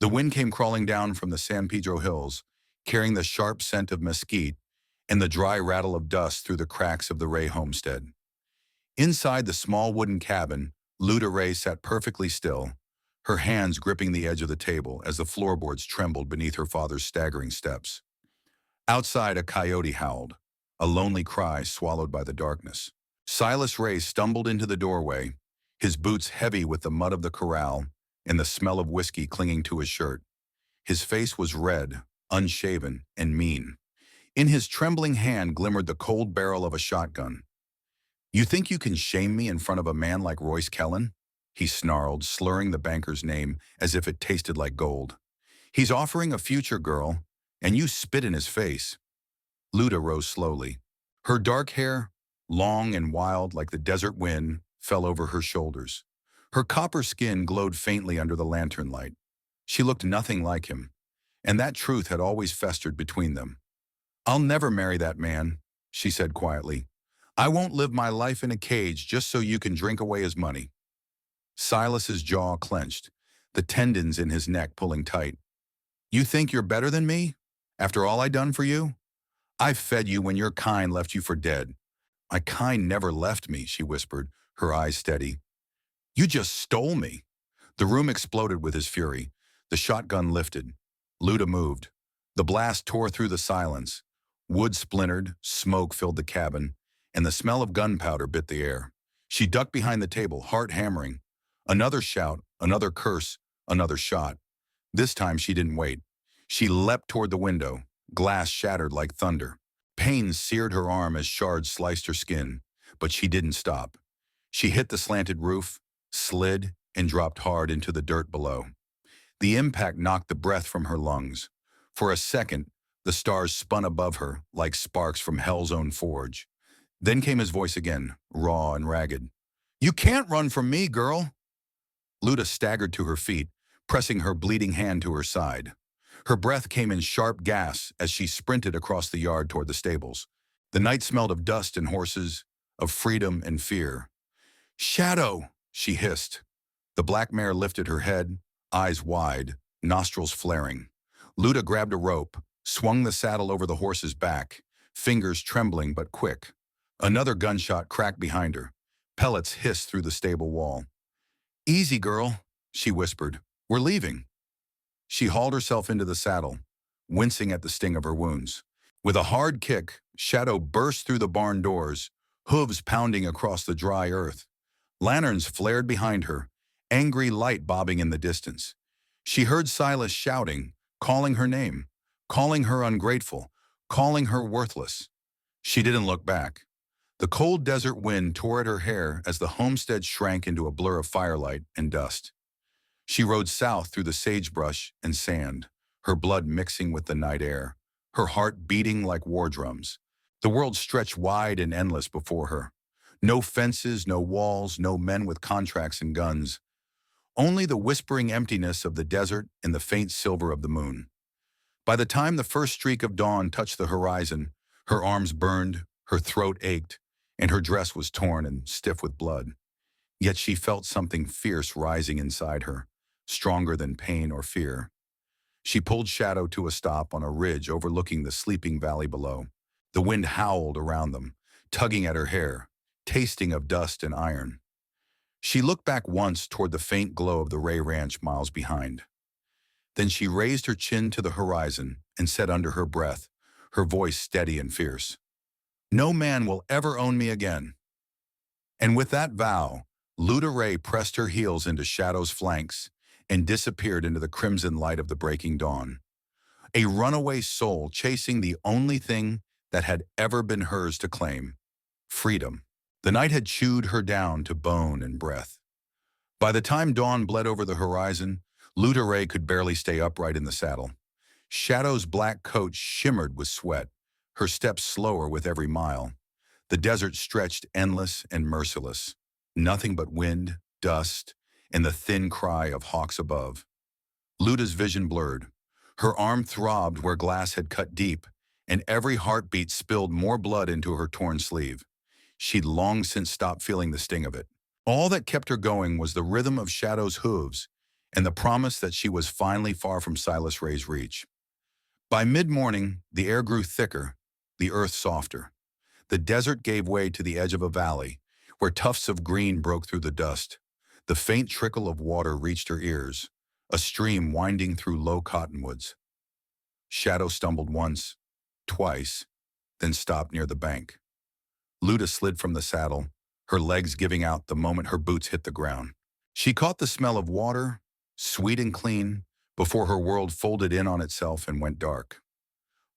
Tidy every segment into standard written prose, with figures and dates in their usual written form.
The wind came crawling down from the San Pedro hills, carrying the sharp scent of mesquite and the dry rattle of dust through the cracks of the Ray homestead. Inside the small wooden cabin, Luda Ray sat perfectly still, her hands gripping the edge of the table as the floorboards trembled beneath her father's staggering steps. Outside, a coyote howled, a lonely cry swallowed by the darkness. Silas Ray stumbled into the doorway, his boots heavy with the mud of the corral and the smell of whiskey clinging to his shirt. His face was red, unshaven, and mean. In his trembling hand glimmered the cold barrel of a shotgun. "You think you can shame me in front of a man like Royce Kellen?" he snarled, slurring the banker's name as if it tasted like gold. "He's offering a future, girl, and you spit in his face." Luda rose slowly. Her dark hair, long and wild like the desert wind, fell over her shoulders. Her copper skin glowed faintly under the lantern light. She looked nothing like him, and that truth had always festered between them. "I'll never marry that man," she said quietly. "I won't live my life in a cage just so you can drink away his money." Silas's jaw clenched, the tendons in his neck pulling tight. "You think you're better than me? After all I done for you? I fed you when your kind left you for dead." "My kind never left me," she whispered, her eyes steady. "You just stole me." The room exploded with his fury. The shotgun lifted. Luda moved. The blast tore through the silence. Wood splintered, smoke filled the cabin, and the smell of gunpowder bit the air. She ducked behind the table, heart hammering. Another shout, another curse, another shot. This time she didn't wait. She leapt toward the window. Glass shattered like thunder. Pain seared her arm as shards sliced her skin, but she didn't stop. She hit the slanted roof, slid, and dropped hard into the dirt below. The impact knocked the breath from her lungs. For a second, the stars spun above her like sparks from hell's own forge. Then came his voice again, raw and ragged. "You can't run from me, girl." Luda staggered to her feet, pressing her bleeding hand to her side. Her breath came in sharp gasps as she sprinted across the yard toward the stables. The night smelled of dust and horses, of freedom and fear. "Shadow!" she hissed. The black mare lifted her head, eyes wide, nostrils flaring. Luda grabbed a rope, swung the saddle over the horse's back, fingers trembling but quick. Another gunshot cracked behind her. Pellets hissed through the stable wall. "Easy, girl," she whispered. "We're leaving." She hauled herself into the saddle, wincing at the sting of her wounds. With a hard kick, Shadow burst through the barn doors, hooves pounding across the dry earth. Lanterns flared behind her, angry light bobbing in the distance. She heard Silas shouting, calling her name, calling her ungrateful, calling her worthless. She didn't look back. The cold desert wind tore at her hair as the homestead shrank into a blur of firelight and dust. She rode south through the sagebrush and sand, her blood mixing with the night air, her heart beating like war drums. The world stretched wide and endless before her. No fences, no walls, no men with contracts and guns. Only the whispering emptiness of the desert and the faint silver of the moon. By the time the first streak of dawn touched the horizon, her arms burned, her throat ached, and her dress was torn and stiff with blood. Yet she felt something fierce rising inside her, stronger than pain or fear. She pulled Shadow to a stop on a ridge overlooking the sleeping valley below. The wind howled around them, tugging at her hair, tasting of dust and iron. She looked back once toward the faint glow of the Ray Ranch miles behind. Then she raised her chin to the horizon and said under her breath, her voice steady and fierce, "No man will ever own me again." And with that vow, Luda Ray pressed her heels into Shadow's flanks and disappeared into the crimson light of the breaking dawn. A runaway soul chasing the only thing that had ever been hers to claim, freedom. The night had chewed her down to bone and breath. By the time dawn bled over the horizon, Luda Ray could barely stay upright in the saddle. Shadow's black coat shimmered with sweat, her steps slower with every mile. The desert stretched endless and merciless. Nothing but wind, dust, and the thin cry of hawks above. Luda's vision blurred. Her arm throbbed where glass had cut deep, and every heartbeat spilled more blood into her torn sleeve. She'd long since stopped feeling the sting of it. All that kept her going was the rhythm of Shadow's hooves and the promise that she was finally far from Silas Ray's reach. By mid-morning, the air grew thicker, the earth softer. The desert gave way to the edge of a valley, where tufts of green broke through the dust. The faint trickle of water reached her ears, a stream winding through low cottonwoods. Shadow stumbled once, twice, then stopped near the bank. Luda slid from the saddle, her legs giving out the moment her boots hit the ground. She caught the smell of water, sweet and clean, before her world folded in on itself and went dark.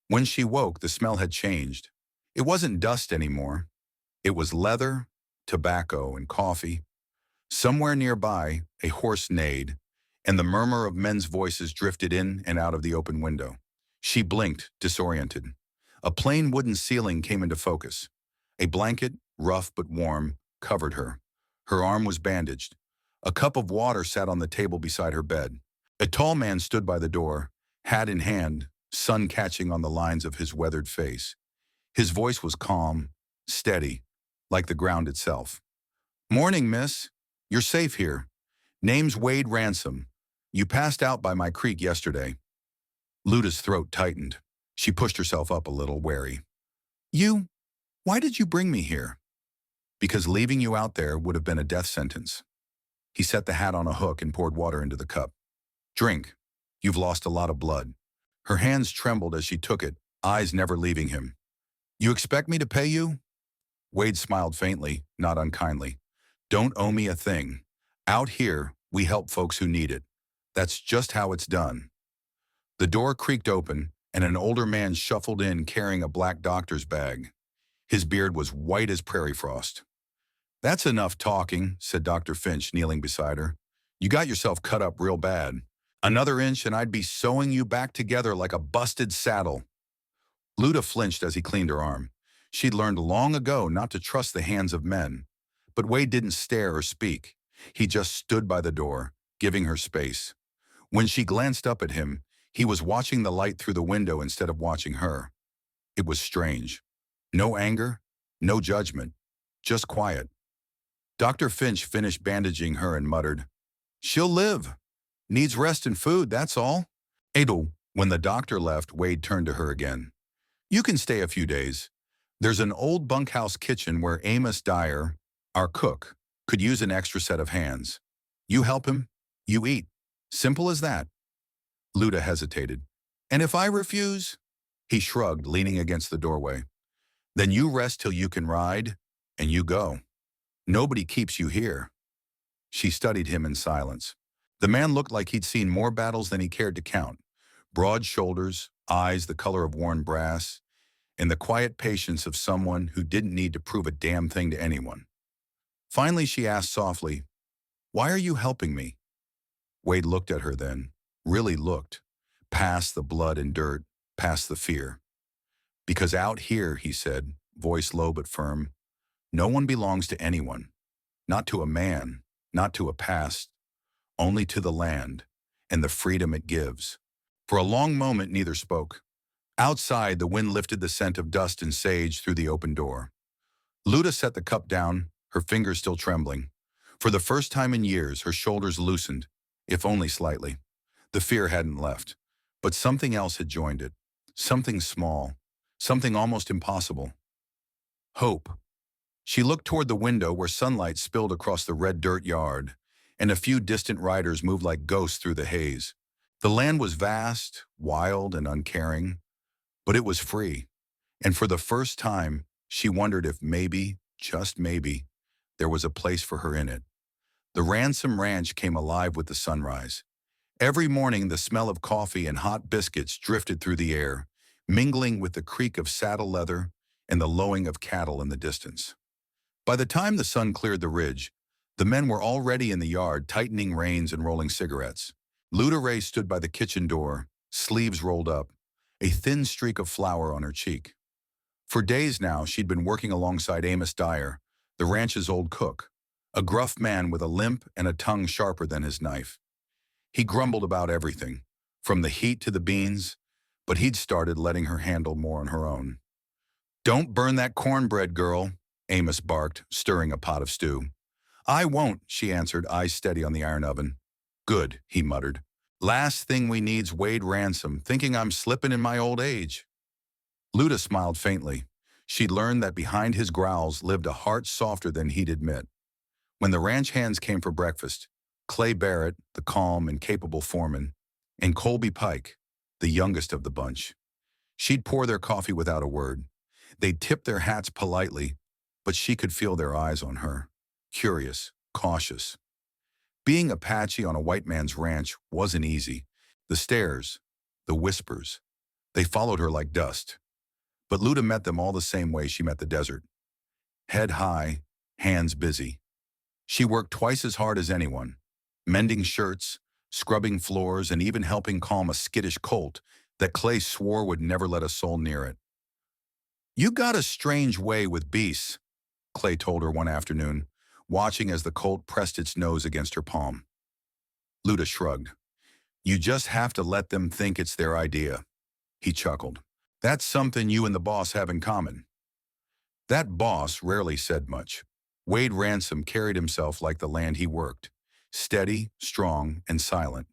When she woke, the smell had changed. It wasn't dust anymore. It was leather, tobacco, and coffee. Somewhere nearby, a horse neighed, and the murmur of men's voices drifted in and out of the open window. She blinked, disoriented. A plain wooden ceiling came into focus. A blanket, rough but warm, covered her. Her arm was bandaged. A cup of water sat on the table beside her bed. A tall man stood by the door, hat in hand, sun catching on the lines of his weathered face. His voice was calm, steady, like the ground itself. "Morning, miss. You're safe here. Name's Wade Ransom. You passed out by my creek yesterday." Luda's throat tightened. She pushed herself up a little, wary. Why did you bring me here?" "Because leaving you out there would have been a death sentence." He set the hat on a hook and poured water into the cup. "Drink. You've lost a lot of blood." Her hands trembled as she took it, eyes never leaving him. "You expect me to pay you?" Wade smiled faintly, not unkindly. "Don't owe me a thing. Out here, we help folks who need it. That's just how it's done." The door creaked open, and an older man shuffled in carrying a black doctor's bag. His beard was white as prairie frost. "That's enough talking," said Dr. Finch, kneeling beside her. "You got yourself cut up real bad. Another inch and I'd be sewing you back together like a busted saddle." Luda flinched as he cleaned her arm. She'd learned long ago not to trust the hands of men. But Wade didn't stare or speak. He just stood by the door, giving her space. When she glanced up at him, he was watching the light through the window instead of watching her. It was strange. No anger, no judgment, just quiet. Dr. Finch finished bandaging her and muttered, "She'll live. Needs rest and food, that's all." Adel, when the doctor left, Wade turned to her again. "You can stay a few days. There's an old bunkhouse kitchen where Amos Dyer, our cook, could use an extra set of hands. You help him, you eat. Simple as that." Luda hesitated. "And if I refuse?" He shrugged, leaning against the doorway. "Then you rest till you can ride, and you go. Nobody keeps you here." She studied him in silence. The man looked like he'd seen more battles than he cared to count. Broad shoulders, eyes the color of worn brass, and the quiet patience of someone who didn't need to prove a damn thing to anyone. Finally, she asked softly, "Why are you helping me?" Wade looked at her then, really looked, past the blood and dirt, past the fear. "Because out here," he said, voice low but firm, "no one belongs to anyone. Not to a man, not to a past, only to the land and the freedom it gives." For a long moment, neither spoke. Outside, the wind lifted the scent of dust and sage through the open door. Luda set the cup down, her fingers still trembling. For the first time in years, her shoulders loosened, if only slightly. The fear hadn't left, but something else had joined it. Something small, something almost impossible. Hope. She looked toward the window where sunlight spilled across the red dirt yard, and a few distant riders moved like ghosts through the haze. The land was vast, wild, and uncaring, but it was free. And for the first time, she wondered if maybe, just maybe, there was a place for her in it. The Ransom Ranch came alive with the sunrise. Every morning, the smell of coffee and hot biscuits drifted through the air, mingling with the creak of saddle leather and the lowing of cattle in the distance. By the time the sun cleared the ridge, the men were already in the yard, tightening reins and rolling cigarettes. Luda Ray stood by the kitchen door, sleeves rolled up, a thin streak of flour on her cheek. For days now, she'd been working alongside Amos Dyer, the ranch's old cook, a gruff man with a limp and a tongue sharper than his knife. He grumbled about everything, from the heat to the beans, but he'd started letting her handle more on her own. "Don't burn that cornbread, girl," Amos barked, stirring a pot of stew. "I won't," she answered, eyes steady on the iron oven. Good, he muttered. Last thing we need's Wade Ransom, thinking I'm slipping in my old age. Luda smiled faintly. She'd learned that behind his growls lived a heart softer than he'd admit. When the ranch hands came for breakfast, Clay Barrett, the calm and capable foreman, and Colby Pike, the youngest of the bunch, she'd pour their coffee without a word. They'd tip their hats politely, but she could feel their eyes on her, curious, cautious. Being Apache on a white man's ranch wasn't easy. The stares, the whispers, they followed her like dust. But Luda met them all the same way she met the desert. Head high, hands busy. She worked twice as hard as anyone, mending shirts, scrubbing floors, and even helping calm a skittish colt that Clay swore would never let a soul near it. You got a strange way with beasts, Clay told her one afternoon, watching as the colt pressed its nose against her palm. Luda shrugged. You just have to let them think it's their idea. He chuckled. That's something you and the boss have in common. That boss rarely said much. Wade Ransom carried himself like the land he worked, steady, strong, and silent.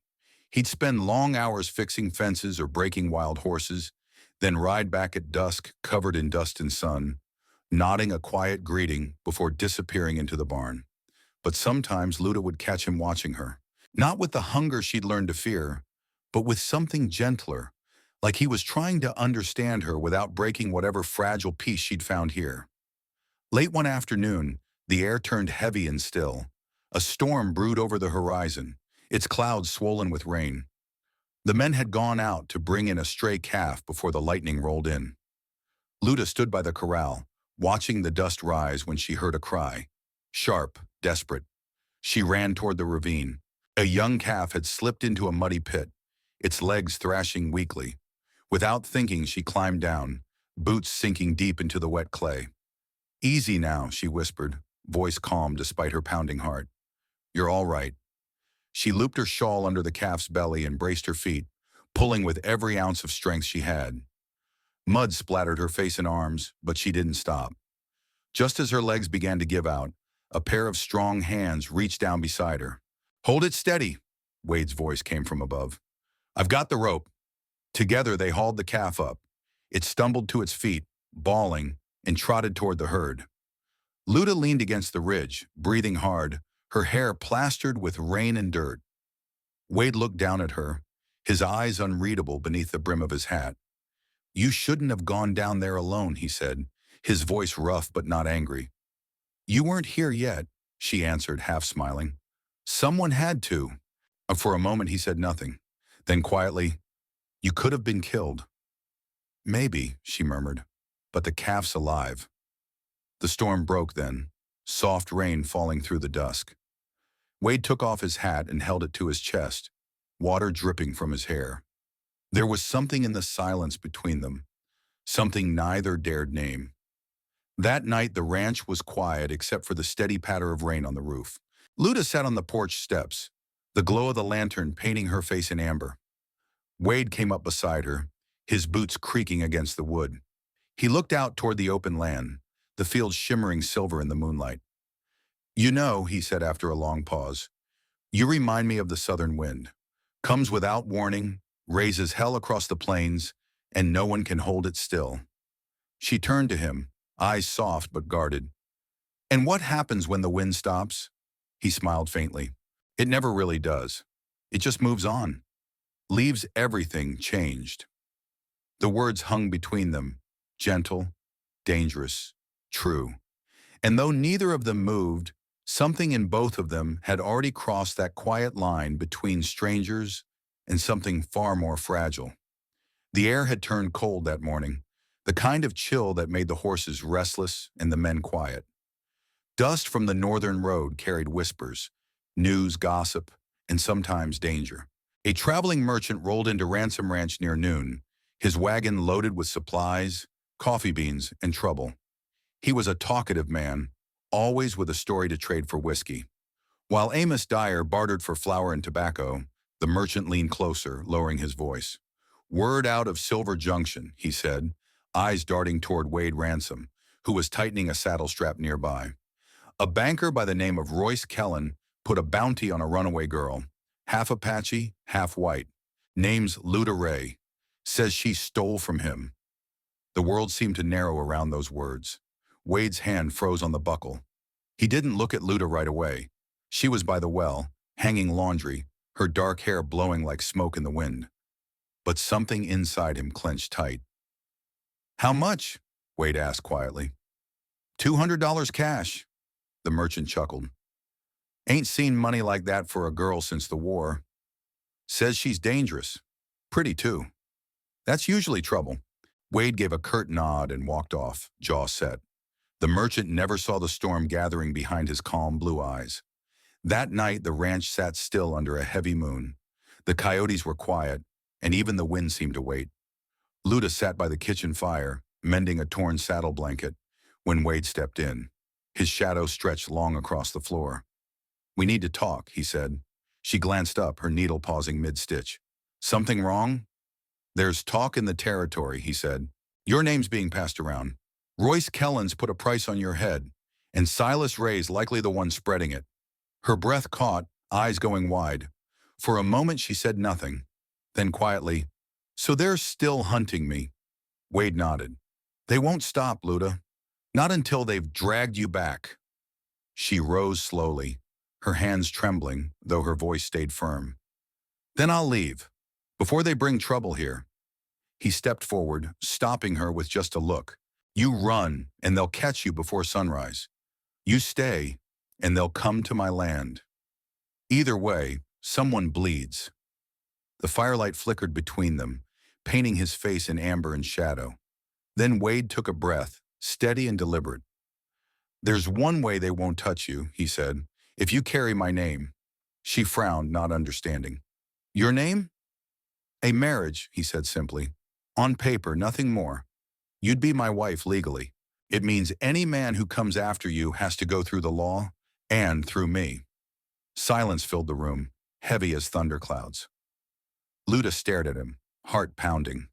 He'd spend long hours fixing fences or breaking wild horses, then ride back at dusk covered in dust and sun, nodding a quiet greeting before disappearing into the barn. But sometimes Luda would catch him watching her, not with the hunger she'd learned to fear, but with something gentler, like he was trying to understand her without breaking whatever fragile peace she'd found here. Late one afternoon, the air turned heavy and still. A storm brewed over the horizon, its clouds swollen with rain. The men had gone out to bring in a stray calf before the lightning rolled in. Luda stood by the corral, watching the dust rise when she heard a cry. Sharp, desperate. She ran toward the ravine. A young calf had slipped into a muddy pit, its legs thrashing weakly. Without thinking, she climbed down, boots sinking deep into the wet clay. Easy now, she whispered, voice calm despite her pounding heart. You're all right. She looped her shawl under the calf's belly and braced her feet, pulling with every ounce of strength she had. Mud splattered her face and arms, but she didn't stop. Just as her legs began to give out, a pair of strong hands reached down beside her. Hold it steady, Wade's voice came from above. I've got the rope. Together they hauled the calf up. It stumbled to its feet, bawling, and trotted toward the herd. Luda leaned against the ridge, breathing hard, her hair plastered with rain and dirt. Wade looked down at her, his eyes unreadable beneath the brim of his hat. You shouldn't have gone down there alone, he said, his voice rough but not angry. You weren't here yet, she answered, half smiling. Someone had to. For a moment he said nothing. Then quietly, you could have been killed. Maybe, she murmured, but the calf's alive. The storm broke then, soft rain falling through the dusk. Wade took off his hat and held it to his chest, water dripping from his hair. There was something in the silence between them, something neither dared name. That night the ranch was quiet except for the steady patter of rain on the roof. Luda sat on the porch steps, the glow of the lantern painting her face in amber. Wade came up beside her, his boots creaking against the wood. He looked out toward the open land, the fields shimmering silver in the moonlight. You know, he said after a long pause, you remind me of the southern wind. Comes without warning, raises hell across the plains, and no one can hold it still. She turned to him, eyes soft but guarded. And what happens when the wind stops? He smiled faintly. It never really does. It just moves on. Leaves everything changed. The words hung between them, gentle, dangerous, true. And though neither of them moved, something in both of them had already crossed that quiet line between strangers and something far more fragile. The air had turned cold that morning, the kind of chill that made the horses restless and the men quiet. Dust from the northern road carried whispers, news, gossip, and sometimes danger. A traveling merchant rolled into Ransom Ranch near noon, his wagon loaded with supplies, coffee beans, and trouble. He was a talkative man, always with a story to trade for whiskey. While Amos Dyer bartered for flour and tobacco, the merchant leaned closer, lowering his voice. Word out of Silver Junction, he said, eyes darting toward Wade Ransom, who was tightening a saddle strap nearby. A banker by the name of Royce Kellen put a bounty on a runaway girl, Half Apache, half white. Name's Luda Ray. Says she stole from him. The world seemed to narrow around those words. Wade's hand froze on the buckle. He didn't look at Luda right away. She was by the well, hanging laundry, her dark hair blowing like smoke in the wind. But something inside him clenched tight. "How much?" Wade asked quietly. $200 cash, the merchant chuckled. "Ain't seen money like that for a girl since the war. Says she's dangerous. Pretty, too. That's usually trouble." Wade gave a curt nod and walked off, jaw set. The merchant never saw the storm gathering behind his calm blue eyes. That night, the ranch sat still under a heavy moon. The coyotes were quiet, and even the wind seemed to wait. Luda sat by the kitchen fire, mending a torn saddle blanket, when Wade stepped in. His shadow stretched long across the floor. "We need to talk," he said. She glanced up, her needle pausing mid-stitch. "Something wrong?" "There's talk in the territory," he said. "Your name's being passed around. Royce Kellen's put a price on your head, and Silas Ray's likely the one spreading it." Her breath caught, eyes going wide. For a moment she said nothing. Then quietly, "So they're still hunting me?" Wade nodded. "They won't stop, Luda. Not until they've dragged you back." She rose slowly, her hands trembling, though her voice stayed firm. "Then I'll leave, before they bring trouble here." He stepped forward, stopping her with just a look. "You run, and they'll catch you before sunrise. You stay, and they'll come to my land. Either way, someone bleeds." The firelight flickered between them, painting his face in amber and shadow. Then Wade took a breath, steady and deliberate. "There's one way they won't touch you," he said, "if you carry my name." She frowned, not understanding. "Your name?" "A marriage," he said simply. "On paper, nothing more. You'd be my wife legally. It means any man who comes after you has to go through the law and through me." Silence filled the room, heavy as thunderclouds. Luda stared at him, heart pounding.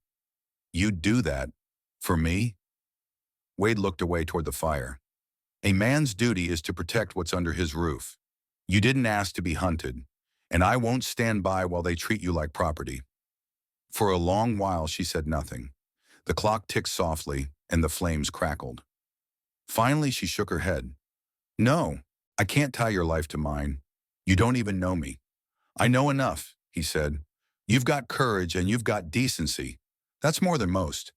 "You'd do that? For me?" Wade looked away toward the fire. "A man's duty is to protect what's under his roof. You didn't ask to be hunted, and I won't stand by while they treat you like property." For a long while she said nothing. The clock ticked softly, and the flames crackled. Finally she shook her head. "No, I can't tie your life to mine. You don't even know me." "I know enough," he said. "You've got courage and you've got decency. That's more than most."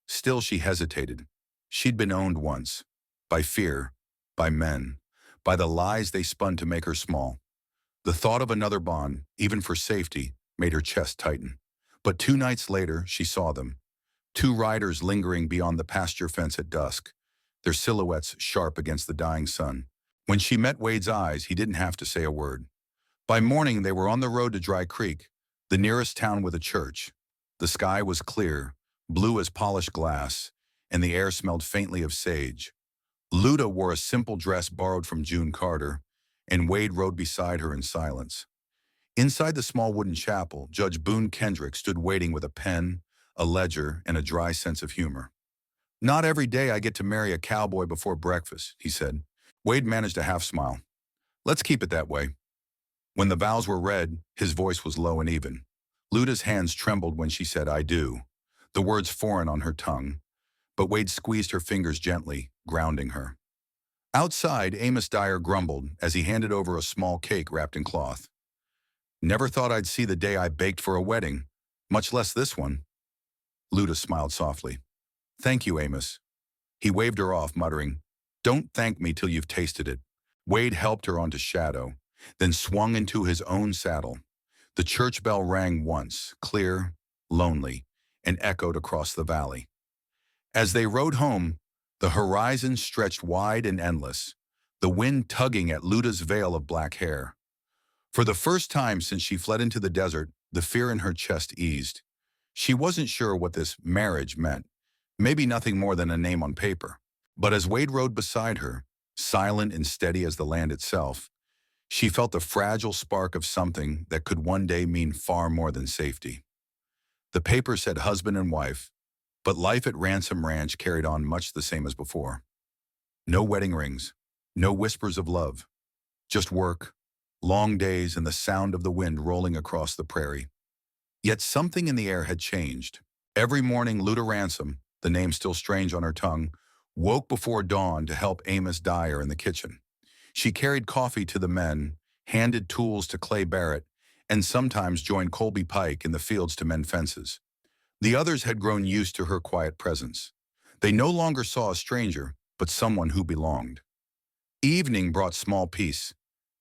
Still she hesitated. She'd been owned once. By fear, by men, by the lies they spun to make her small. The thought of another bond, even for safety, made her chest tighten. But 2 nights later, she saw them. 2 riders lingering beyond the pasture fence at dusk, their silhouettes sharp against the dying sun. When she met Wade's eyes, he didn't have to say a word. By morning, they were on the road to Dry Creek, the nearest town with a church. The sky was clear, blue as polished glass, and the air smelled faintly of sage. Luda wore a simple dress borrowed from June Carter, and Wade rode beside her in silence. Inside the small wooden chapel, Judge Boone Kendrick stood waiting with a pen, a ledger, and a dry sense of humor. "Not every day I get to marry a cowboy before breakfast," he said. Wade managed a half-smile. "Let's keep it that way." When the vows were read, his voice was low and even. Luda's hands trembled when she said, "I do," the words foreign on her tongue. But Wade squeezed her fingers gently, grounding her. Outside, Amos Dyer grumbled as he handed over a small cake wrapped in cloth. "Never thought I'd see the day I baked for a wedding, much less this one." Luda smiled softly. "Thank you, Amos." He waved her off, muttering, "Don't thank me till you've tasted it." Wade helped her onto Shadow, then swung into his own saddle. The church bell rang once, clear, lonely, and echoed across the valley. As they rode home, the horizon stretched wide and endless, the wind tugging at Luda's veil of black hair. For the first time since she fled into the desert, the fear in her chest eased. She wasn't sure what this marriage meant, maybe nothing more than a name on paper. But as Wade rode beside her, silent and steady as the land itself, she felt the fragile spark of something that could one day mean far more than safety. The paper said husband and wife, but life at Ransom Ranch carried on much the same as before. No wedding rings, no whispers of love, just work, long days and the sound of the wind rolling across the prairie. Yet something in the air had changed. Every morning, Luda Ransom, the name still strange on her tongue, woke before dawn to help Amos Dyer in the kitchen. She carried coffee to the men, handed tools to Clay Barrett, and sometimes joined Colby Pike in the fields to mend fences. The others had grown used to her quiet presence. They no longer saw a stranger, but someone who belonged. Evening brought small peace,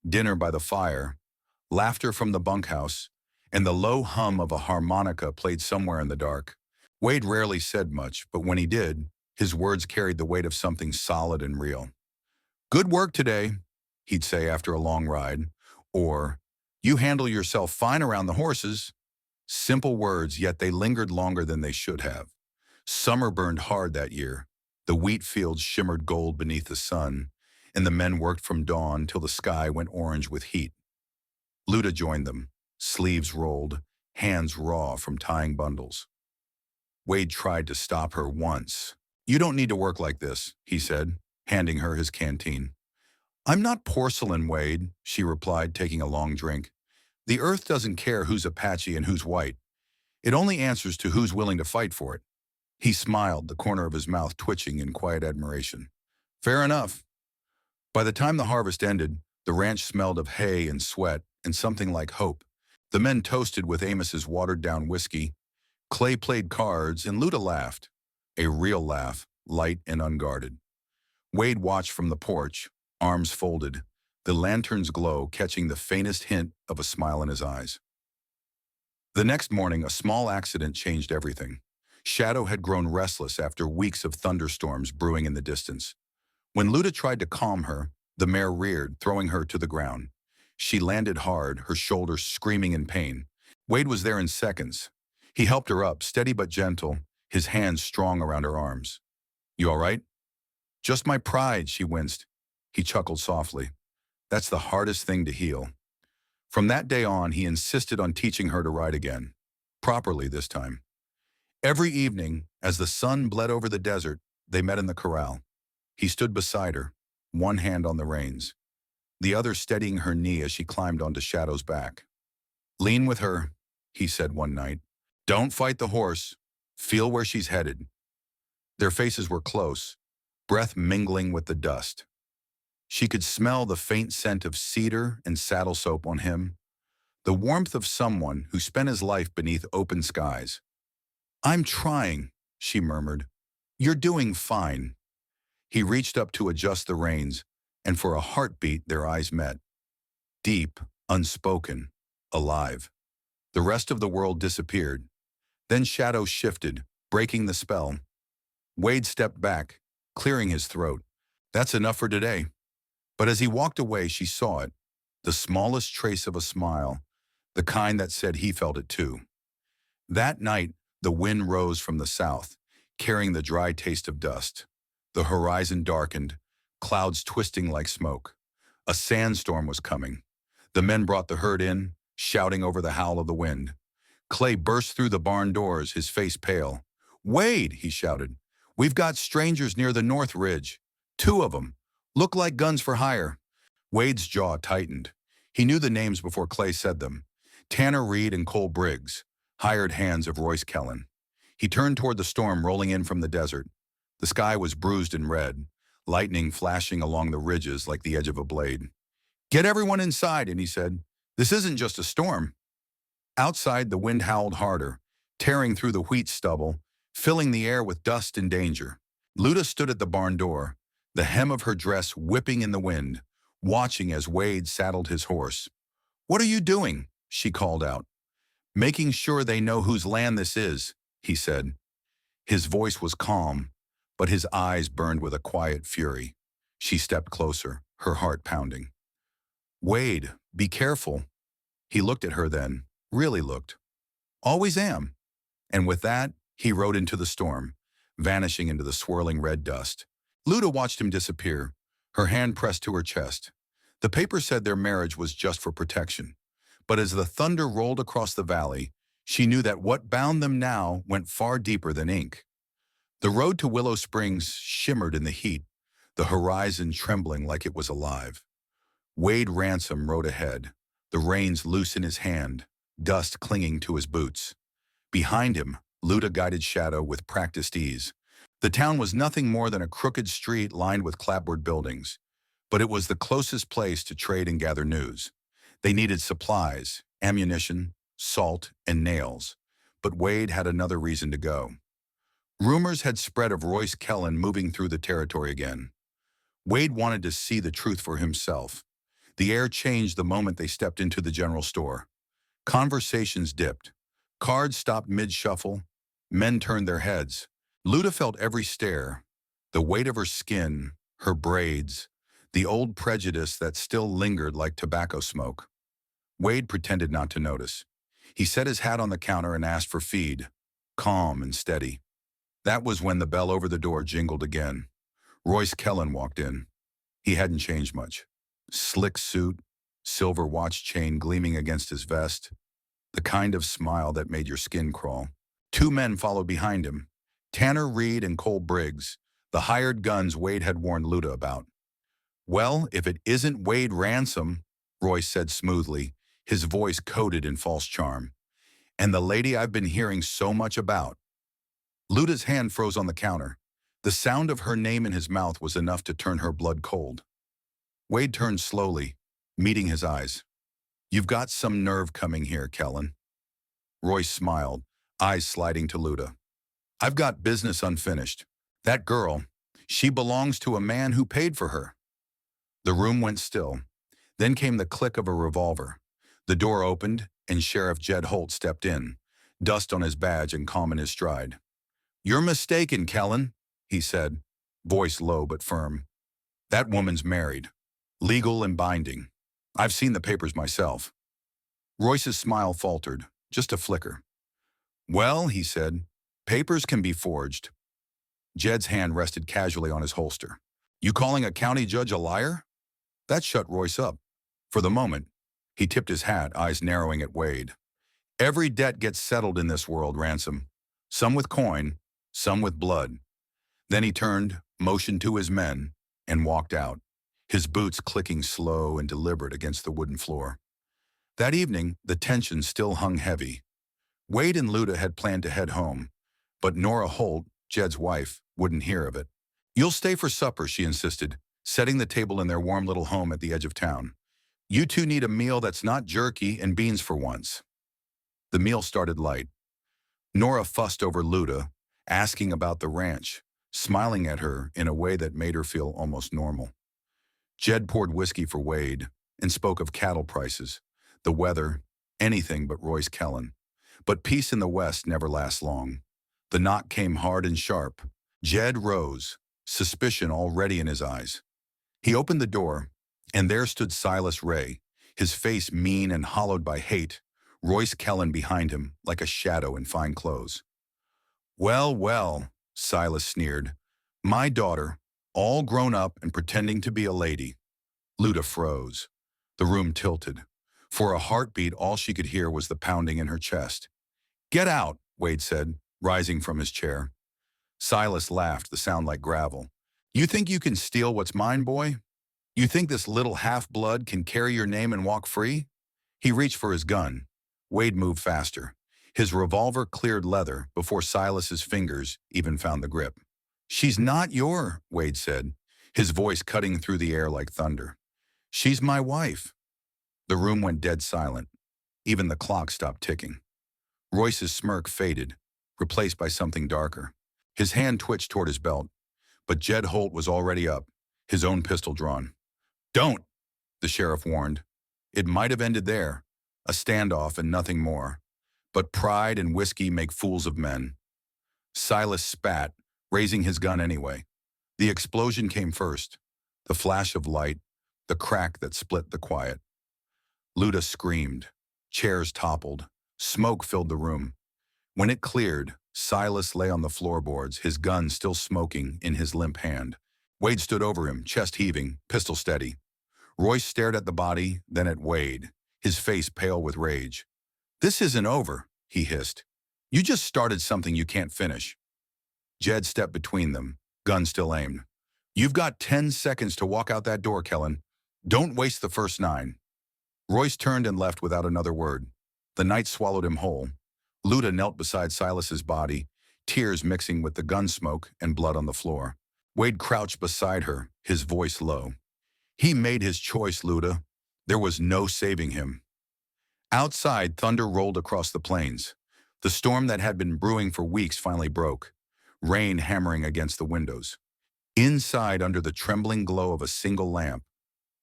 dinner by the fire, laughter from the bunkhouse, and the low hum of a harmonica played somewhere in the dark. Wade rarely said much, but when he did, his words carried the weight of something solid and real. "Good work today," he'd say after a long ride, or, "You handle yourself fine around the horses." Simple words, yet they lingered longer than they should have. Summer burned hard that year. The wheat fields shimmered gold beneath the sun, and the men worked from dawn till the sky went orange with heat. Luda joined them, sleeves rolled, hands raw from tying bundles. Wade tried to stop her once. "You don't need to work like this," he said, handing her his canteen. "I'm not porcelain, Wade," she replied, taking a long drink. "The earth doesn't care who's Apache and who's white. It only answers to who's willing to fight for it." He smiled, the corner of his mouth twitching in quiet admiration. "Fair enough." By the time the harvest ended, the ranch smelled of hay and sweat and something like hope. The men toasted with Amos's watered-down whiskey. Clay played cards, and Luda laughed. A real laugh, light and unguarded. Wade watched from the porch, arms folded, the lantern's glow catching the faintest hint of a smile in his eyes. The next morning, a small accident changed everything. Shadow had grown restless after weeks of thunderstorms brewing in the distance. When Luda tried to calm her, the mare reared, throwing her to the ground. She landed hard, her shoulders screaming in pain. Wade was there in seconds. He helped her up, steady but gentle, his hands strong around her arms. "You all right?" "Just my pride," she winced. He chuckled softly. "That's the hardest thing to heal." From that day on, he insisted on teaching her to ride again. Properly this time. Every evening, as the sun bled over the desert, they met in the corral. He stood beside her, one hand on the reins, the other steadying her knee as she climbed onto Shadow's back. "Lean with her," he said one night. "Don't fight the horse. Feel where she's headed." Their faces were close, breath mingling with the dust. She could smell the faint scent of cedar and saddle soap on him, the warmth of someone who spent his life beneath open skies. "I'm trying," she murmured. "You're doing fine." He reached up to adjust the reins, and for a heartbeat their eyes met. Deep, unspoken, alive. The rest of the world disappeared. Then Shadow shifted, breaking the spell. Wade stepped back, clearing his throat. "That's enough for today." But as he walked away, she saw it, the smallest trace of a smile, the kind that said he felt it too. That night, the wind rose from the south, carrying the dry taste of dust. The horizon darkened, clouds twisting like smoke. A sandstorm was coming. The men brought the herd in, shouting over the howl of the wind. Clay burst through the barn doors, his face pale. "Wade," he shouted, "we've got strangers near the North Ridge. 2 of them. Look like guns for hire." Wade's jaw tightened. He knew the names before Clay said them. Tanner Reed and Cole Briggs, hired hands of Royce Kellen. He turned toward the storm rolling in from the desert. The sky was bruised and red, lightning flashing along the ridges like the edge of a blade. "Get everyone inside," and he said, "This isn't just a storm." Outside, the wind howled harder, tearing through the wheat stubble, filling the air with dust and danger. Luda stood at the barn door, the hem of her dress whipping in the wind, watching as Wade saddled his horse. "What are you doing?" she called out. "Making sure they know whose land this is," he said. His voice was calm, but his eyes burned with a quiet fury. She stepped closer, her heart pounding. "Wade, be careful." He looked at her then, really looked. "Always am." And with that, he rode into the storm, vanishing into the swirling red dust. Luda watched him disappear, her hand pressed to her chest. The paper said their marriage was just for protection. But as the thunder rolled across the valley, she knew that what bound them now went far deeper than ink. The road to Willow Springs shimmered in the heat, the horizon trembling like it was alive. Wade Ransom rode ahead, the reins loose in his hand, dust clinging to his boots. Behind him, Luda guided Shadow with practiced ease. The town was nothing more than a crooked street lined with clapboard buildings, but it was the closest place to trade and gather news. They needed supplies, ammunition, salt, and nails, but Wade had another reason to go. Rumors had spread of Royce Kellen moving through the territory again. Wade wanted to see the truth for himself. The air changed the moment they stepped into the general store. Conversations dipped. Cards stopped mid-shuffle. Men turned their heads. Luda felt every stare, the weight of her skin, her braids, the old prejudice that still lingered like tobacco smoke. Wade pretended not to notice. He set his hat on the counter and asked for feed, calm and steady. That was when the bell over the door jingled again. Royce Kellen walked in. He hadn't changed much. Slick suit, silver watch chain gleaming against his vest, the kind of smile that made your skin crawl. Two men followed behind him, Tanner Reed and Cole Briggs, the hired guns Wade had warned Luda about. "Well, if it isn't Wade Ransom," Royce said smoothly, his voice coated in false charm. "And the lady I've been hearing so much about." Luda's hand froze on the counter. The sound of her name in his mouth was enough to turn her blood cold. Wade turned slowly, meeting his eyes. "You've got some nerve coming here, Kellen." Royce smiled, eyes sliding to Luda. "I've got business unfinished. That girl, she belongs to a man who paid for her." The room went still. Then came the click of a revolver. The door opened, and Sheriff Jed Holt stepped in, dust on his badge and calm in his stride. "You're mistaken, Kellen," he said, voice low but firm. "That woman's married. Legal and binding. I've seen the papers myself." Royce's smile faltered, just a flicker. "Well," he said, "papers can be forged." Jed's hand rested casually on his holster. "You calling a county judge a liar?" That shut Royce up. For the moment, he tipped his hat, eyes narrowing at Wade. "Every debt gets settled in this world, Ransom. Some with coin, some with blood." Then he turned, motioned to his men, and walked out, his boots clicking slow and deliberate against the wooden floor. That evening, the tension still hung heavy. Wade and Luda had planned to head home, but Nora Holt, Jed's wife, wouldn't hear of it. "You'll stay for supper," she insisted, setting the table in their warm little home at the edge of town. "You two need a meal that's not jerky and beans for once." The meal started light. Nora fussed over Luda, asking about the ranch, smiling at her in a way that made her feel almost normal. Jed poured whiskey for Wade and spoke of cattle prices, the weather, anything but Royce Kellen. But peace in the West never lasts long. The knock came hard and sharp. Jed rose, suspicion already in his eyes. He opened the door, and there stood Silas Ray, his face mean and hollowed by hate, Royce Kellen behind him like a shadow in fine clothes. "Well, well," Silas sneered. "My daughter, all grown up and pretending to be a lady." Luda froze. The room tilted. For a heartbeat, all she could hear was the pounding in her chest. "Get out," Wade said, rising from his chair. Silas laughed, the sound like gravel. "You think you can steal what's mine, boy? You think this little half-blood can carry your name and walk free?" He reached for his gun. Wade moved faster. His revolver cleared leather before Silas's fingers even found the grip. "She's not Wade said, his voice cutting through the air like thunder. "She's my wife." The room went dead silent. Even the clock stopped ticking. Royce's smirk faded, replaced by something darker. His hand twitched toward his belt, but Jed Holt was already up, his own pistol drawn. "Don't," the sheriff warned. It might have ended there, a standoff and nothing more. But pride and whiskey make fools of men. Silas spat, raising his gun anyway. The explosion came first, the flash of light, the crack that split the quiet. Luda screamed. Chairs toppled. Smoke filled the room. When it cleared, Silas lay on the floorboards, his gun still smoking in his limp hand. Wade stood over him, chest heaving, pistol steady. Royce stared at the body, then at Wade, his face pale with rage. "This isn't over," he hissed. "You just started something you can't finish." Jed stepped between them, gun still aimed. "You've got 10 seconds to walk out that door, Kellen. Don't waste the first 9. Royce turned and left without another word. The night swallowed him whole. Luda knelt beside Silas's body, tears mixing with the gun smoke and blood on the floor. Wade crouched beside her, his voice low. He made his choice, Luda. There was no saving him. Outside, thunder rolled across the plains. The storm that had been brewing for weeks finally broke, rain hammering against the windows. Inside, under the trembling glow of a single lamp,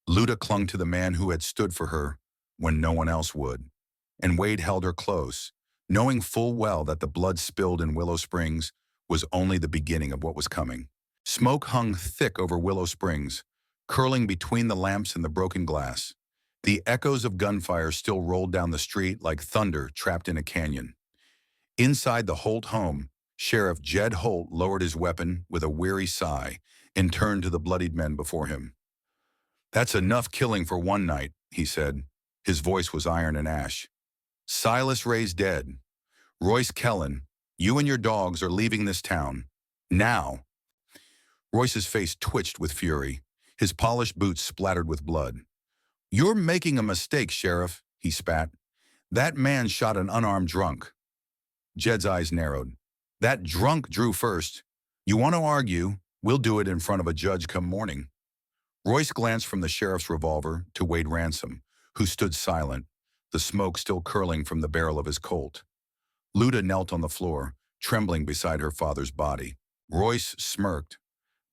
Luda clung to the man who had stood for her when no one else would. And Wade held her close, knowing full well that the blood spilled in Willow Springs was only the beginning of what was coming. Smoke hung thick over Willow Springs, curling between the lamps and the broken glass. The echoes of gunfire still rolled down the street like thunder trapped in a canyon. Inside the Holt home, Sheriff Jed Holt lowered his weapon with a weary sigh and turned to the bloodied men before him. "That's enough killing for one night," he said. His voice was iron and ash. "Silas Ray's dead. Royce Kellen, you and your dogs are leaving this town. Now." Royce's face twitched with fury. His polished boots splattered with blood. "You're making a mistake, Sheriff," he spat. "That man shot an unarmed drunk." Jed's eyes narrowed. "That drunk drew first. You want to argue? We'll do it in front of a judge come morning." Royce glanced from the sheriff's revolver to Wade Ransom, who stood silent, the smoke still curling from the barrel of his Colt. Luda knelt on the floor, trembling beside her father's body. Royce smirked,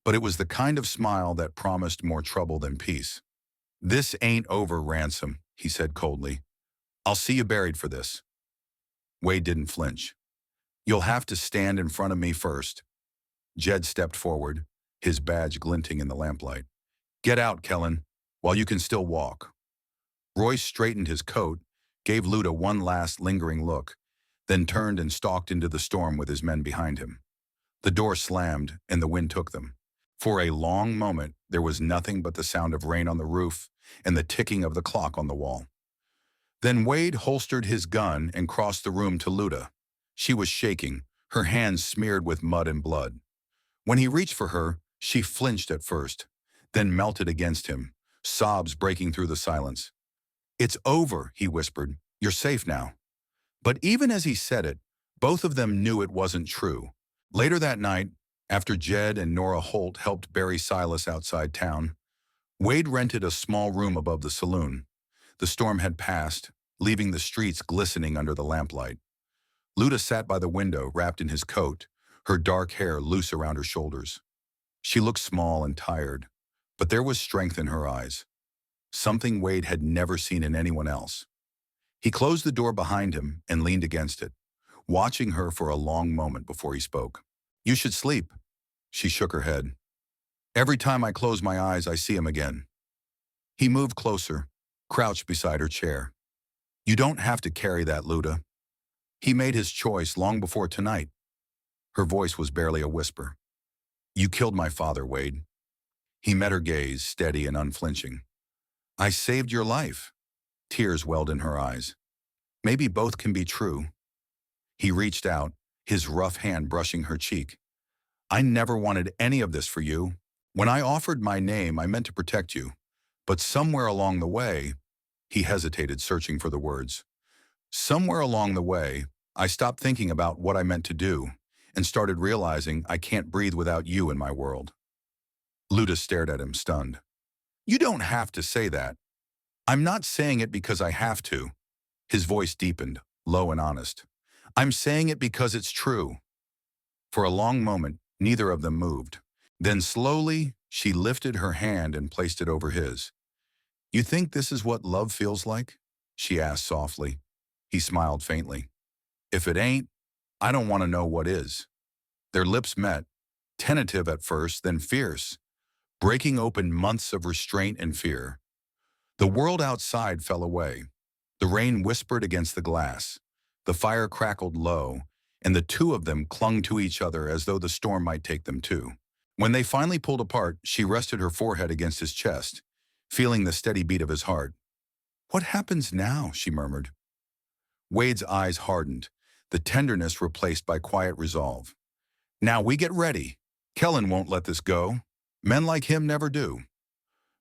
but it was the kind of smile that promised more trouble than peace. "This ain't over, Ransom," he said coldly. "I'll see you buried for this." Wade didn't flinch. "You'll have to stand in front of me first." Jed stepped forward, his badge glinting in the lamplight. "Get out, Kellen, while you can still walk." Royce straightened his coat, gave Luda one last lingering look, then turned and stalked into the storm with his men behind him. The door slammed, and the wind took them. For a long moment, there was nothing but the sound of rain on the roof and the ticking of the clock on the wall. Then Wade holstered his gun and crossed the room to Luda. She was shaking, her hands smeared with mud and blood. When he reached for her, she flinched at first, then melted against him, sobs breaking through the silence. "It's over," he whispered. "You're safe now." But even as he said it, both of them knew it wasn't true. Later that night, after Jed and Nora Holt helped bury Silas outside town, Wade rented a small room above the saloon. The storm had passed, leaving the streets glistening under the lamplight. Luda sat by the window, wrapped in his coat, her dark hair loose around her shoulders. She looked small and tired, but there was strength in her eyes, something Wade had never seen in anyone else. He closed the door behind him and leaned against it, watching her for a long moment before he spoke. "You should sleep." She shook her head. "Every time I close my eyes, I see him again." He moved closer, crouched beside her chair. "You don't have to carry that, Luda. He made his choice long before tonight." Her voice was barely a whisper. "You killed my father, Wade." He met her gaze, steady and unflinching. "I saved your life." Tears welled in her eyes. "Maybe both can be true." He reached out, his rough hand brushing her cheek. "I never wanted any of this for you. When I offered my name, I meant to protect you. But somewhere along the way," he hesitated, searching for the words. "Somewhere along the way, I stopped thinking about what I meant to do and started realizing I can't breathe without you in my world." Luda stared at him, stunned. "You don't have to say that." "I'm not saying it because I have to." His voice deepened, low and honest. "I'm saying it because it's true." For a long moment, neither of them moved. Then slowly, she lifted her hand and placed it over his. "You think this is what love feels like?" she asked softly. He smiled faintly. "If it ain't, I don't want to know what is." Their lips met, tentative at first, then fierce, breaking open months of restraint and fear. The world outside fell away. The rain whispered against the glass. The fire crackled low, and the two of them clung to each other as though the storm might take them too. When they finally pulled apart, she rested her forehead against his chest, feeling the steady beat of his heart. "What happens now?" she murmured. Wade's eyes hardened, the tenderness replaced by quiet resolve. "Now we get ready. Kellen won't let this go. Men like him never do."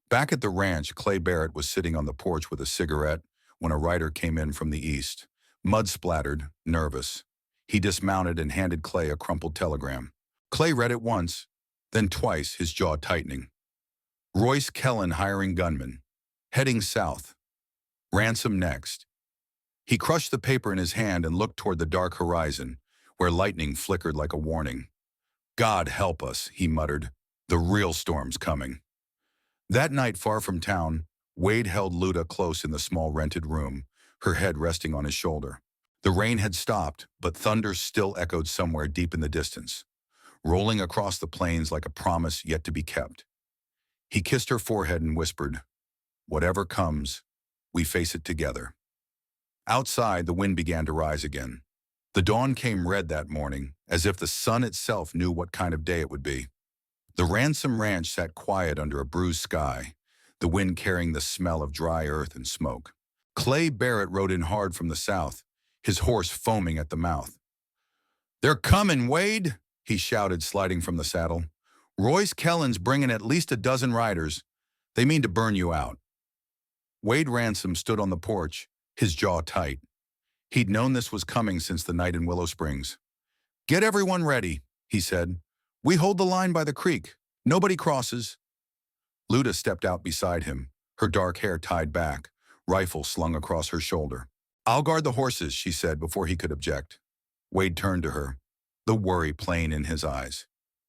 Back at the ranch, Clay Barrett was sitting on the porch with a cigarette when a rider came in from the east. Mud-splattered, nervous. He dismounted and handed Clay a crumpled telegram. Clay read it once, then twice, his jaw tightening. Royce Kellen hiring gunman. Heading south. Ransom next. He crushed the paper in his hand and looked toward the dark horizon, where lightning flickered like a warning. God help us, he muttered. The real storm's coming. That night, far from town, Wade held Luda close in the small rented room, her head resting on his shoulder. The rain had stopped, but thunder still echoed somewhere deep in the distance, rolling across the plains like a promise yet to be kept. He kissed her forehead and whispered, "Whatever comes, we face it together." Outside, the wind began to rise again. The dawn came red that morning, as if the sun itself knew what kind of day it would be. The Ransom Ranch sat quiet under a bruised sky, the wind carrying the smell of dry earth and smoke. Clay Barrett rode in hard from the south, his horse foaming at the mouth. "They're coming, Wade!" he shouted, sliding from the saddle. "Royce Kellen's bringing at least a dozen riders. They mean to burn you out." Wade Ransom stood on the porch, his jaw tight. He'd known this was coming since the night in Willow Springs. "Get everyone ready," he said. "We hold the line by the creek. Nobody crosses." Luda stepped out beside him, her dark hair tied back, rifle slung across her shoulder. "I'll guard the horses," she said before he could object. Wade turned to her, the worry plain in his eyes.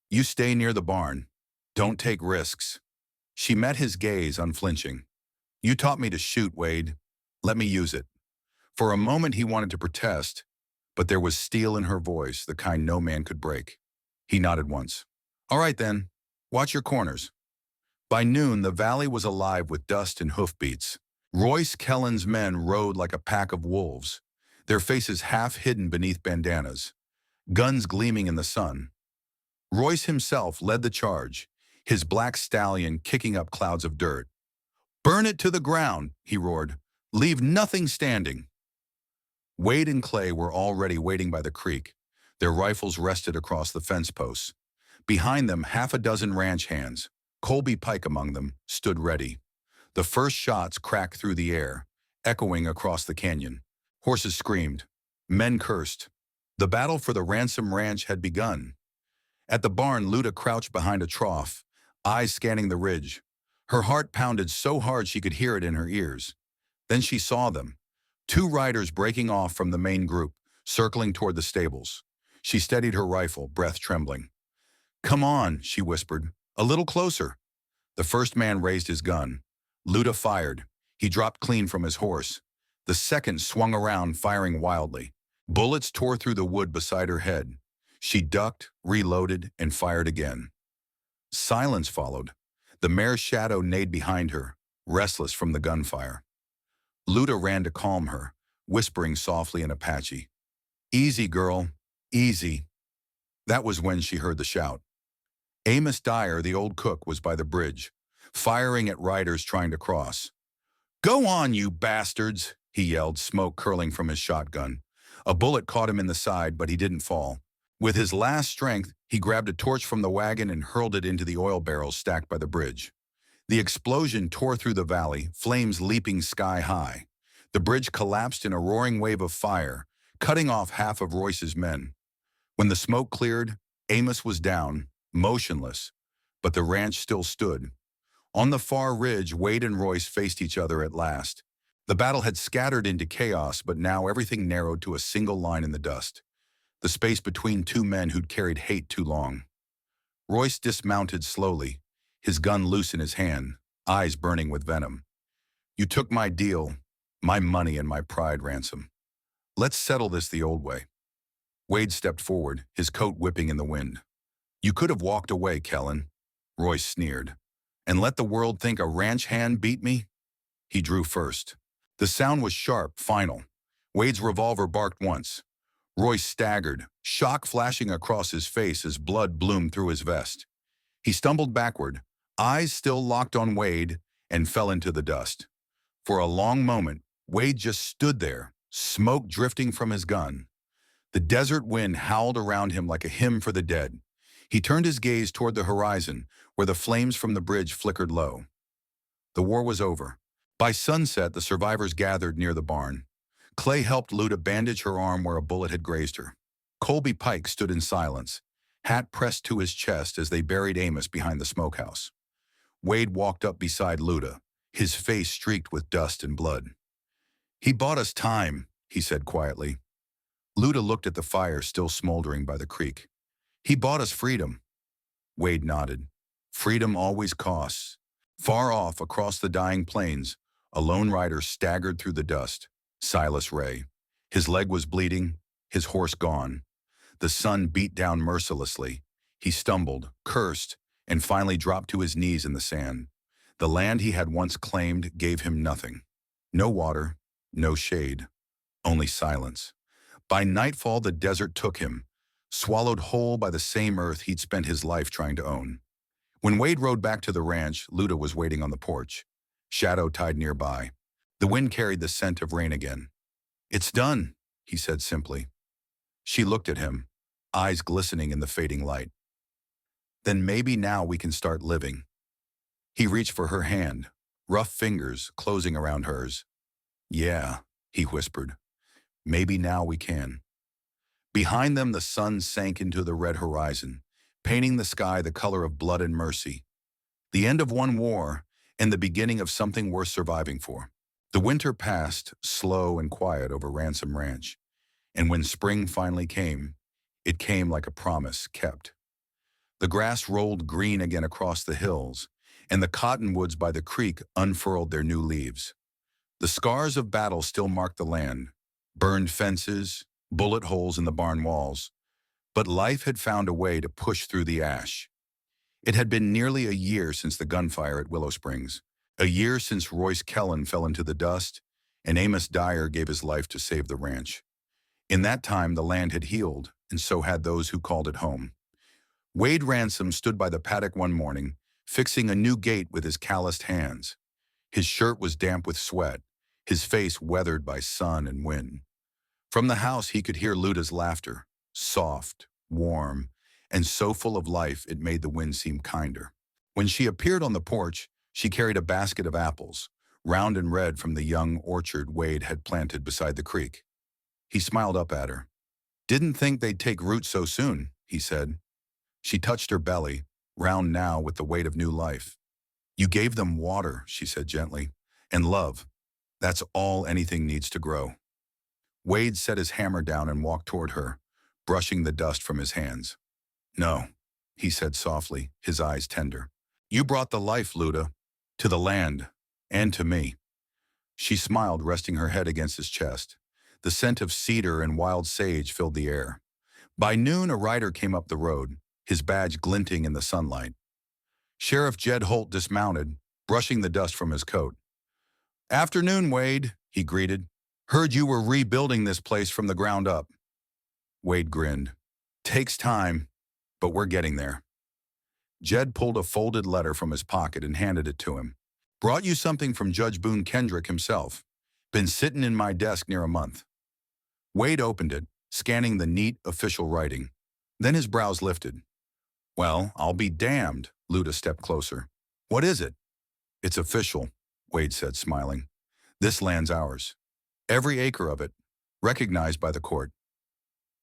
"You stay near the barn. Don't take risks." She met his gaze, unflinching. "You taught me to shoot, Wade. Let me use it." For a moment he wanted to protest, but there was steel in her voice, the kind no man could break. He nodded once. "All right then, watch your corners." By noon, the valley was alive with dust and hoofbeats. Royce Kellen's men rode like a pack of wolves, their faces half hidden beneath bandanas, guns gleaming in the sun. Royce himself led the charge, his black stallion kicking up clouds of dirt. "Burn it to the ground," he roared. "Leave nothing standing." Wade and Clay were already waiting by the creek, their rifles rested across the fence posts. Behind them, half a dozen ranch hands, Colby Pike among them, stood ready. The first shots cracked through the air, echoing across the canyon. Horses screamed. Men cursed. The battle for the Ransom Ranch had begun. At the barn, Luda crouched behind a trough, eyes scanning the ridge. Her heart pounded so hard she could hear it in her ears. Then she saw them. 2 riders breaking off from the main group, circling toward the stables. She steadied her rifle, breath trembling. "Come on," she whispered. "A little closer." The first man raised his gun. Luda fired. He dropped clean from his horse. The second swung around, firing wildly. Bullets tore through the wood beside her head. She ducked, reloaded, and fired again. Silence followed. The mare's shadow neighed behind her, restless from the gunfire. Luda ran to calm her, whispering softly in Apache. "Easy, girl, easy." That was when she heard the shout. Amos Dyer, the old cook, was by the bridge, firing at riders trying to cross. "Go on, you bastards," he yelled, smoke curling from his shotgun. A bullet caught him in the side, but he didn't fall. With his last strength, he grabbed a torch from the wagon and hurled it into the oil barrels stacked by the bridge. The explosion tore through the valley, flames leaping sky high. The bridge collapsed in a roaring wave of fire, cutting off half of Royce's men. When the smoke cleared, Amos was down, motionless, but the ranch still stood. On the far ridge, Wade and Royce faced each other at last. The battle had scattered into chaos, but now everything narrowed to a single line in the dust, the space between 2 men who'd carried hate too long. Royce dismounted slowly, his gun loose in his hand, eyes burning with venom. "You took my deal, my money and my pride, Ransom. Let's settle this the old way." Wade stepped forward, his coat whipping in the wind. "You could have walked away, Kellen," Royce sneered, "and let the world think a ranch hand beat me." He drew first. The sound was sharp, final. Wade's revolver barked once. Royce staggered, shock flashing across his face as blood bloomed through his vest. He stumbled backward, eyes still locked on Wade, and fell into the dust. For a long moment, Wade just stood there, smoke drifting from his gun. The desert wind howled around him like a hymn for the dead. He turned his gaze toward the horizon, where the flames from the bridge flickered low. The war was over. By sunset, the survivors gathered near the barn. Clay helped Luda bandage her arm where a bullet had grazed her. Colby Pike stood in silence, hat pressed to his chest as they buried Amos behind the smokehouse. Wade walked up beside Luda, his face streaked with dust and blood. "He bought us time," he said quietly. Luda looked at the fire still smoldering by the creek. "He bought us freedom." Wade nodded. Freedom always costs. Far off, across the dying plains, a lone rider staggered through the dust. Silas Ray. His leg was bleeding, his horse gone. The sun beat down mercilessly. He stumbled, cursed, and finally dropped to his knees in the sand. The land he had once claimed gave him nothing. No water, no shade, only silence. By nightfall, the desert took him, swallowed whole by the same earth he'd spent his life trying to own. When Wade rode back to the ranch, Luda was waiting on the porch, shadow tied nearby. The wind carried the scent of rain again. "It's done," he said simply. She looked at him, eyes glistening in the fading light. "Then maybe now we can start living." He reached for her hand, rough fingers closing around hers. "Yeah," he whispered, "maybe now we can." Behind them, the sun sank into the red horizon, painting the sky the color of blood and mercy. The end of one war and the beginning of something worth surviving for. The winter passed, slow and quiet over Ransom Ranch, and when spring finally came, it came like a promise kept. The grass rolled green again across the hills, and the cottonwoods by the creek unfurled their new leaves. The scars of battle still marked the land, burned fences, bullet holes in the barn walls, but life had found a way to push through the ash. It had been nearly a year since the gunfire at Willow Springs, a year since Royce Kellen fell into the dust, and Amos Dyer gave his life to save the ranch. In that time, the land had healed, and so had those who called it home. Wade Ransom stood by the paddock one morning, fixing a new gate with his calloused hands. His shirt was damp with sweat, his face weathered by sun and wind. From the house, he could hear Luda's laughter, soft, warm, and so full of life it made the wind seem kinder. When she appeared on the porch, she carried a basket of apples, round and red from the young orchard Wade had planted beside the creek. He smiled up at her. "Didn't think they'd take root so soon," he said. She touched her belly, round now with the weight of new life. "You gave them water," she said gently, "and love. That's all anything needs to grow." Wade set his hammer down and walked toward her, brushing the dust from his hands. "No," he said softly, his eyes tender. "You brought the life, Luda, to the land, and to me." She smiled, resting her head against his chest. The scent of cedar and wild sage filled the air. By noon, a rider came up the road, his badge glinting in the sunlight. Sheriff Jed Holt dismounted, brushing the dust from his coat. "Afternoon, Wade," he greeted. "Heard you were rebuilding this place from the ground up." Wade grinned. "Takes time, but we're getting there." Jed pulled a folded letter from his pocket and handed it to him. "Brought you something from Judge Boone Kendrick himself. Been sitting in my desk near a month." Wade opened it, scanning the neat, official writing. Then his brows lifted. "Well, I'll be damned." Luda stepped closer. "What is it?" "It's official," Wade said, smiling. "This land's ours. Every acre of it, recognized by the court."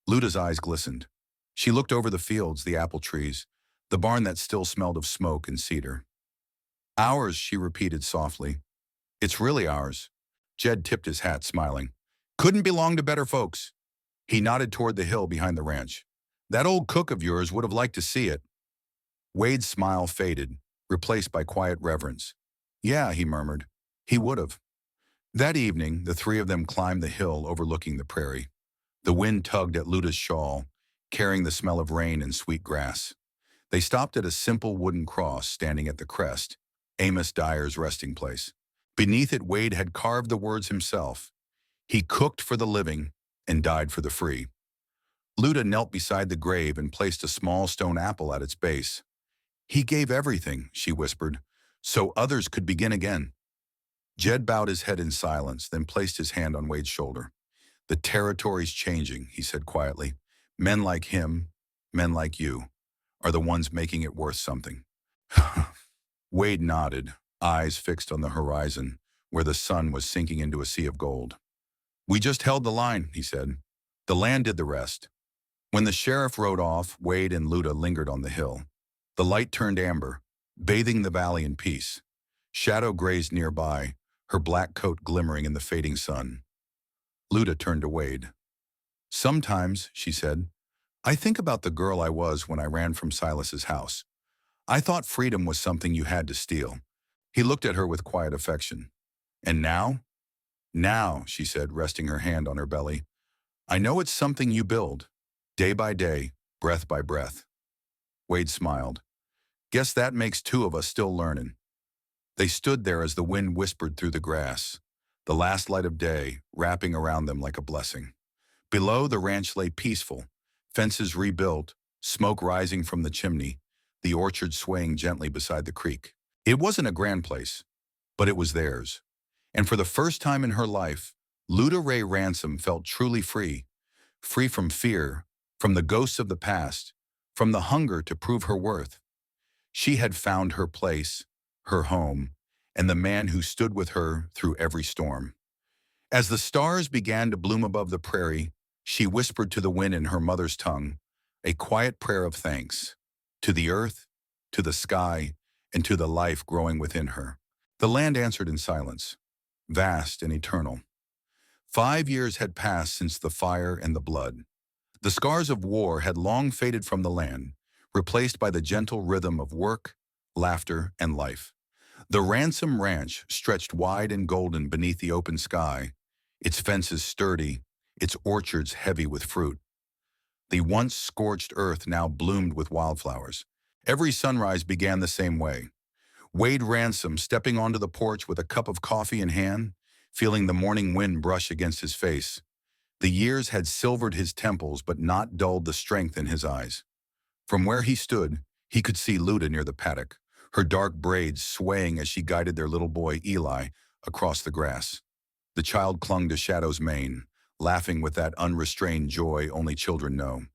Luda's eyes glistened. She looked over the fields, the apple trees, the barn that still smelled of smoke and cedar. "Ours," she repeated softly. "It's really ours." Jed tipped his hat, smiling. "Couldn't belong to better folks." He nodded toward the hill behind the ranch. "That old cook of yours would have liked to see it." Wade's smile faded, replaced by quiet reverence. "Yeah," he murmured. "He would have." That evening, the three of them climbed the hill overlooking the prairie. The wind tugged at Luda's shawl, carrying the smell of rain and sweet grass. They stopped at a simple wooden cross standing at the crest, Amos Dyer's resting place. Beneath it, Wade had carved the words himself. He cooked for the living and died for the free. Luda knelt beside the grave and placed a small stone apple at its base. "He gave everything," she whispered, "so others could begin again." Jed bowed his head in silence, then placed his hand on Wade's shoulder. "The territory's changing," he said quietly. "Men like him, men like you, are the ones making it worth something." Wade nodded, eyes fixed on the horizon, where the sun was sinking into a sea of gold. "We just held the line," he said. "The land did the rest." When the sheriff rode off, Wade and Luda lingered on the hill. The light turned amber, bathing the valley in peace. Shadow grazed nearby, her black coat glimmering in the fading sun. Luda turned to Wade. "Sometimes," she said, "I think about the girl I was when I ran from Silas's house. I thought freedom was something you had to steal." He looked at her with quiet affection. "And now?" "Now," she said, resting her hand on her belly, "I know it's something you build, day by day, breath by breath." Wade smiled. "Guess that makes two of us still learning." They stood there as the wind whispered through the grass, the last light of day wrapping around them like a blessing. Below, the ranch lay peaceful, fences rebuilt, smoke rising from the chimney, the orchard swaying gently beside the creek. It wasn't a grand place, but it was theirs. And for the first time in her life, Luda Ray Ransom felt truly free, free from fear, from the ghosts of the past, from the hunger to prove her worth. She had found her place, her home, and the man who stood with her through every storm. As the stars began to bloom above the prairie, she whispered to the wind in her mother's tongue, a quiet prayer of thanks, to the earth, to the sky, and to the life growing within her. The land answered in silence, vast and eternal. 5 years had passed since the fire and the blood. The scars of war had long faded from the land, replaced by the gentle rhythm of work, laughter, and life. The Ransom Ranch stretched wide and golden beneath the open sky, its fences sturdy, its orchards heavy with fruit. The once scorched earth now bloomed with wildflowers. Every sunrise began the same way. Wade Ransom stepping onto the porch with a cup of coffee in hand, feeling the morning wind brush against his face. The years had silvered his temples but not dulled the strength in his eyes. From where he stood, he could see Luda near the paddock, her dark braids swaying as she guided their little boy, Eli, across the grass. The child clung to Shadow's mane, laughing with that unrestrained joy only children know.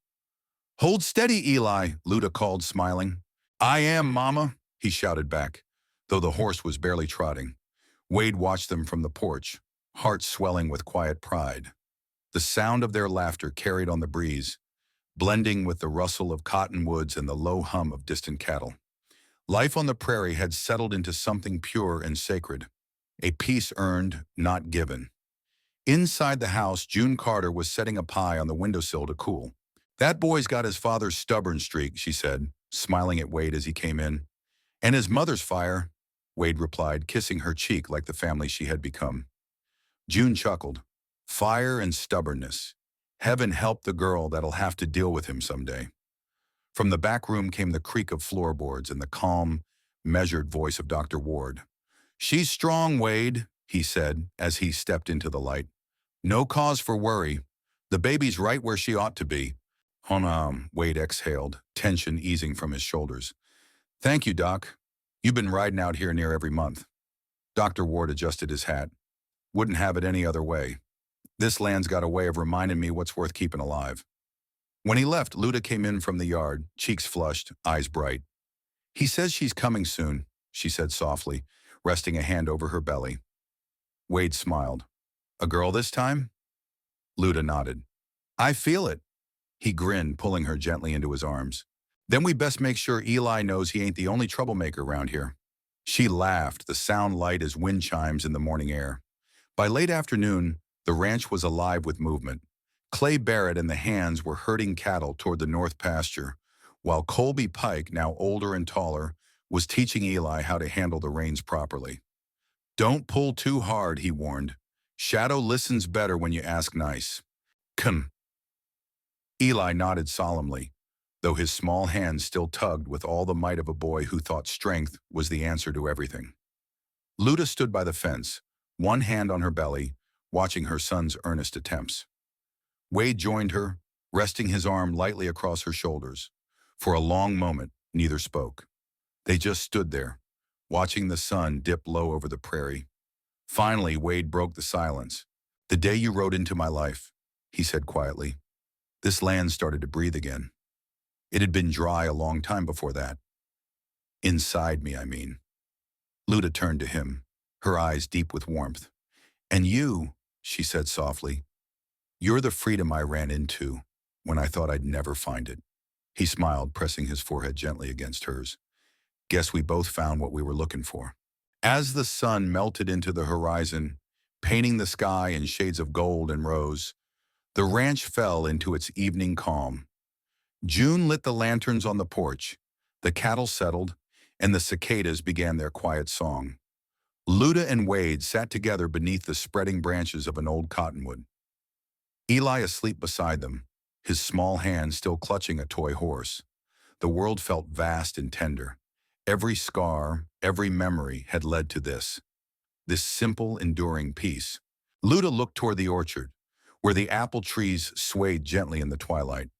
"Hold steady, Eli," Luda called, smiling. "I am, Mama," he shouted back, though the horse was barely trotting. Wade watched them from the porch, heart swelling with quiet pride. The sound of their laughter carried on the breeze, blending with the rustle of cottonwoods and the low hum of distant cattle. Life on the prairie had settled into something pure and sacred, a peace earned, not given. Inside the house, June Carter was setting a pie on the windowsill to cool. "That boy's got his father's stubborn streak," she said, smiling at Wade as he came in. "And his mother's fire," Wade replied, kissing her cheek like the family she had become. June chuckled. "Fire and stubbornness. Heaven help the girl that'll have to deal with him someday." From the back room came the creak of floorboards and the calm, measured voice of Dr. Ward. "She's strong, Wade," he said as he stepped into the light. "No cause for worry. The baby's right where she ought to be." Wade exhaled, tension easing from his shoulders. "Thank you, Doc. You've been riding out here near every month." Dr. Ward adjusted his hat. "Wouldn't have it any other way. This land's got a way of reminding me what's worth keeping alive." When he left, Luda came in from the yard, cheeks flushed, eyes bright. "He says she's coming soon," she said softly, resting a hand over her belly. Wade smiled. "A girl this time?" Luda nodded. "I feel it." He grinned, pulling her gently into his arms. "Then we best make sure Eli knows he ain't the only troublemaker around here." She laughed, the sound light as wind chimes in the morning air. By late afternoon, the ranch was alive with movement. Clay Barrett and the hands were herding cattle toward the north pasture, while Colby Pike, now older and taller, was teaching Eli how to handle the reins properly. "Don't pull too hard," he warned. "Shadow listens better when you ask nice." "Come." Eli nodded solemnly, though his small hands still tugged with all the might of a boy who thought strength was the answer to everything. Luda stood by the fence, one hand on her belly, watching her son's earnest attempts. Wade joined her, resting his arm lightly across her shoulders. For a long moment, neither spoke. They just stood there, watching the sun dip low over the prairie. Finally, Wade broke the silence. "The day you rode into my life," he said quietly, "this land started to breathe again. It had been dry a long time before that. Inside me, I mean." Luda turned to him, her eyes deep with warmth. "And you," she said softly, "you're the freedom I ran into when I thought I'd never find it." He smiled, pressing his forehead gently against hers. "Guess we both found what we were looking for." As the sun melted into the horizon, painting the sky in shades of gold and rose, the ranch fell into its evening calm. June lit the lanterns on the porch, the cattle settled, and the cicadas began their quiet song. Luda and Wade sat together beneath the spreading branches of an old cottonwood. Eli asleep beside them, his small hand still clutching a toy horse. The world felt vast and tender. Every scar, every memory had led to this simple, enduring peace. Luda looked toward the orchard, where the apple trees swayed gently in the twilight.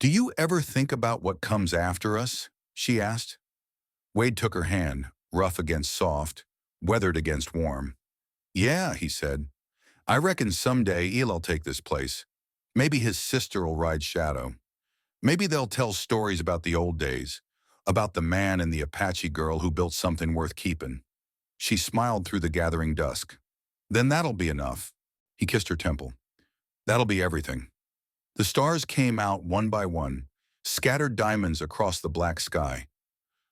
"Do you ever think about what comes after us?" she asked. Wade took her hand, rough against soft, weathered against warm. "Yeah," he said. "I reckon someday Eli'll take this place. Maybe his sister'll ride Shadow. Maybe they'll tell stories about the old days, about the man and the Apache girl who built something worth keeping." She smiled through the gathering dusk. "Then that'll be enough." He kissed her temple. "That'll be everything." The stars came out one by one, scattered diamonds across the black sky.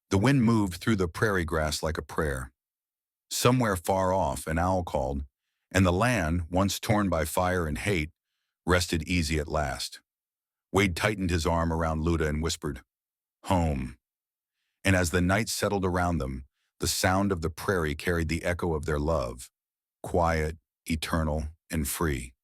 The wind moved through the prairie grass like a prayer. Somewhere far off, an owl called, and the land, once torn by fire and hate, rested easy at last. Wade tightened his arm around Luda and whispered, "Home." And as the night settled around them, the sound of the prairie carried the echo of their love, quiet, eternal, and free.